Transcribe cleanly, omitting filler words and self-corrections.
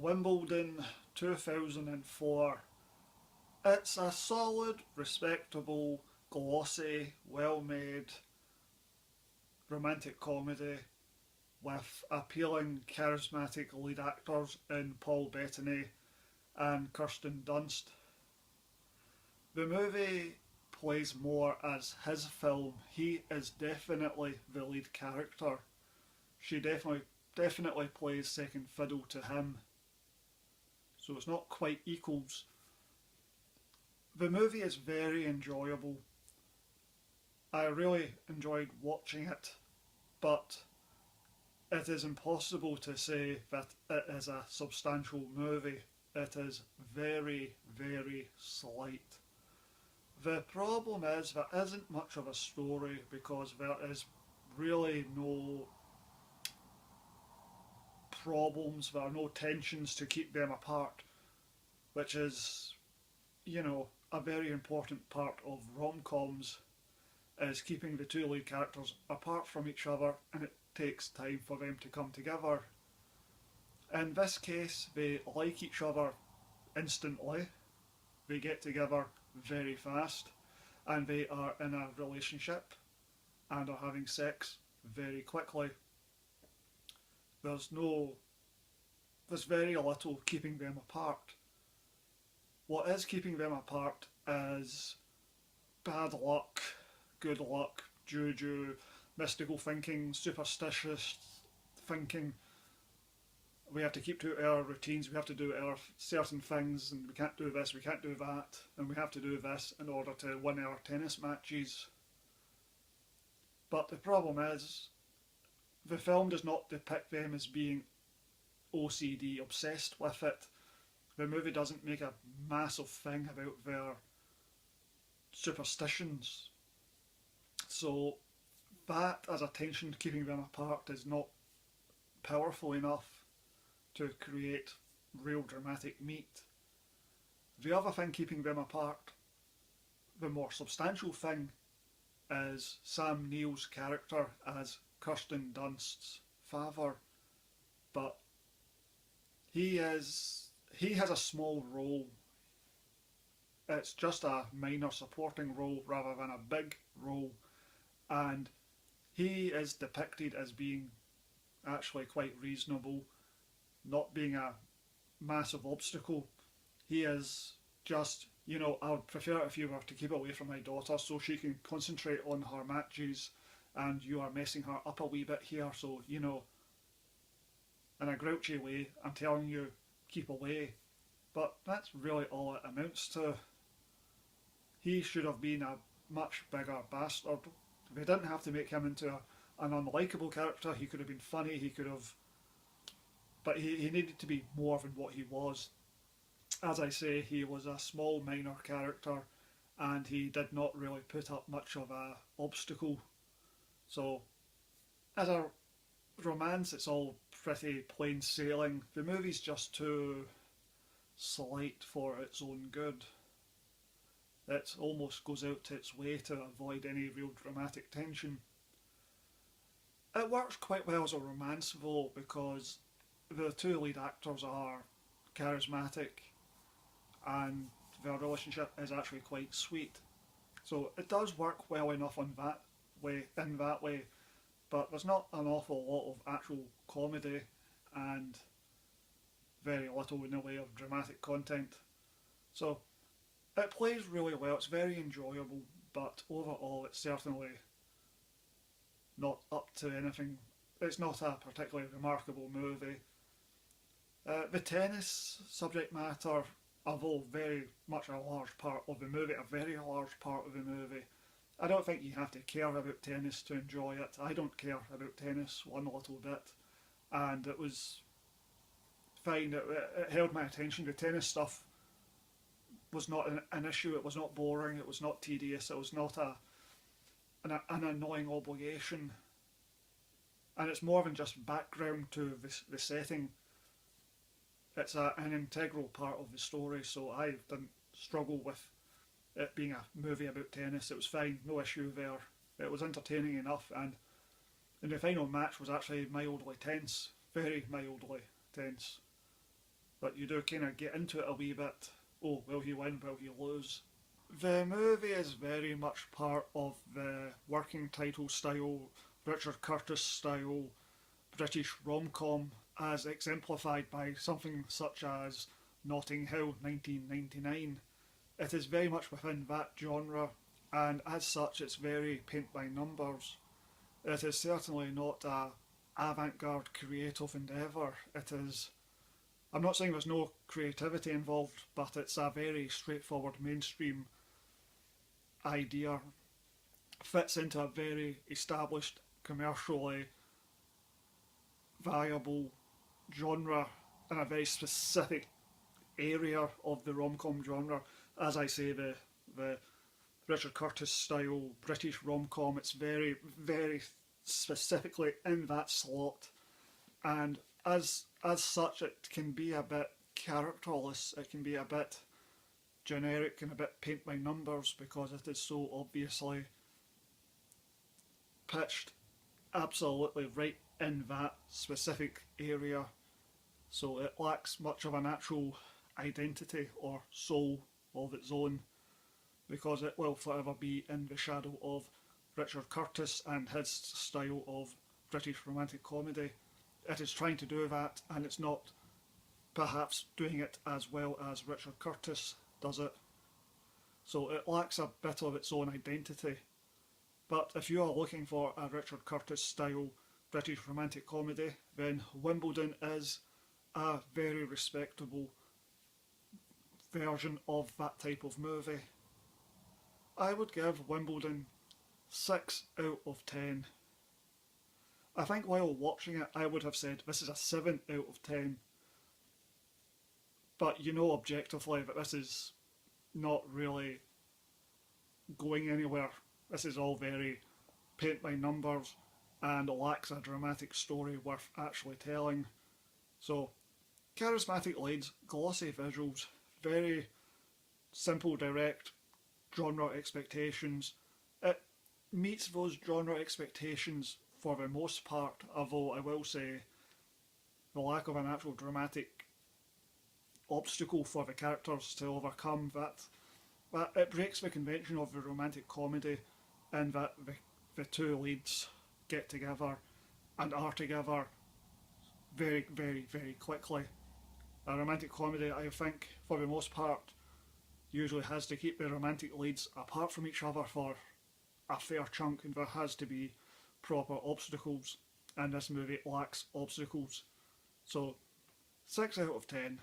Wimbledon 2004. It's a solid, respectable, glossy, well made romantic comedy with appealing, charismatic lead actors in Paul Bettany and Kirsten Dunst. The movie plays more as his film. He is definitely the lead character. She definitely plays second fiddle to him. So it's not quite equals. The movie is very enjoyable. I really enjoyed watching it, but it is impossible to say that it is a substantial movie. It is very, very slight. The problem is there isn't much of a story because there is really no problems, there are no tensions to keep them apart, which is, a very important part of rom-coms is keeping the two lead characters apart from each other, and it takes time for them to come together. In this case, they like each other instantly, they get together very fast, and they are in a relationship and are having sex very quickly. There's no there's very little keeping them apart. What is keeping them apart is bad luck, good luck, juju, mystical thinking, superstitious thinking. We have to keep to our routines, we have to do our certain things, and we can't do this, we can't do that, and we have to do this in order to win our tennis matches. But the problem is, the film does not depict them as being OCD obsessed with it. The movie doesn't make a massive thing about their superstitions. So that as a tension keeping them apart is not powerful enough to create real dramatic meat. The other thing keeping them apart, the more substantial thing, is Sam Neill's character as Kirsten Dunst's father. But he has a small role. It's just a minor supporting role rather than a big role, and he is depicted as being actually quite reasonable, not being a massive obstacle. He is just, I would prefer if you were to keep away from my daughter so she can concentrate on her matches, and you are messing her up a wee bit here, so, in a grouchy way, I'm telling you, keep away. But that's really all it amounts to. He should have been a much bigger bastard. They didn't have to make him into an unlikable character. He could have been funny, he could have. But he needed to be more than what he was. As I say, he was a small minor character, and he did not really put up much of a obstacle. So, as a romance, it's all pretty plain sailing. The movie's just too slight for its own good. It almost goes out to its way to avoid any real dramatic tension. It works quite well as a romance though, because the two lead actors are charismatic and their relationship is actually quite sweet. So it does work well enough in that way, but there's not an awful lot of actual comedy and very little in the way of dramatic content. So it plays really well, it's very enjoyable, but overall it's certainly not up to anything. It's not a particularly remarkable movie. The tennis subject matter, although very much a large part of the movie, a very large part of the movie, I don't think you have to care about tennis to enjoy it. I don't care about tennis one little bit, and it was fine. It held my attention. The tennis stuff was not an issue. It was not boring. It was not tedious. It was not an annoying obligation. And it's more than just background to the setting. It's an integral part of the story, so I didn't struggle with it being a movie about tennis. It was fine, no issue there. It was entertaining enough, and the final match was actually mildly tense, very mildly tense. but you do kind of get into it a wee bit. Oh, will he win? Will he lose? The movie is very much part of the working title style, Richard Curtis style British rom-com, as exemplified by something such as Notting Hill 1999. It is very much within that genre, and as such it's very paint by numbers. It is certainly not a avant-garde creative endeavour. It is, I'm not saying there's no creativity involved, but it's a very straightforward mainstream idea. Fits into a very established, commercially viable genre in a very specific area of the rom-com genre. As I say, the Richard Curtis style British rom-com, it's very, very specifically in that slot, and as such it can be a bit characterless, it can be a bit generic and a bit paint by numbers because it is so obviously pitched absolutely right in that specific area, so it lacks much of an actual identity or soul of its own because it will forever be in the shadow of Richard Curtis and his style of British romantic comedy. It is trying to do that and it's not perhaps doing it as well as Richard Curtis does it. So it lacks a bit of its own identity. But if you are looking for a Richard Curtis style British romantic comedy, then Wimbledon is a very respectable version of that type of movie. I would give Wimbledon 6 out of 10. I think while watching it I would have said this is a 7 out of 10. But you know objectively that this is not really going anywhere. This is all very paint by numbers and lacks a dramatic story worth actually telling. So, charismatic leads, glossy visuals, very simple, direct genre expectations. It meets those genre expectations for the most part, although I will say the lack of an actual dramatic obstacle for the characters to overcome, that it breaks the convention of the romantic comedy in that the two leads get together and are together very, very, very quickly. A romantic comedy, I think, for the most part, usually has to keep the romantic leads apart from each other for a fair chunk, and there has to be proper obstacles, and this movie lacks obstacles. So, 6 out of 10.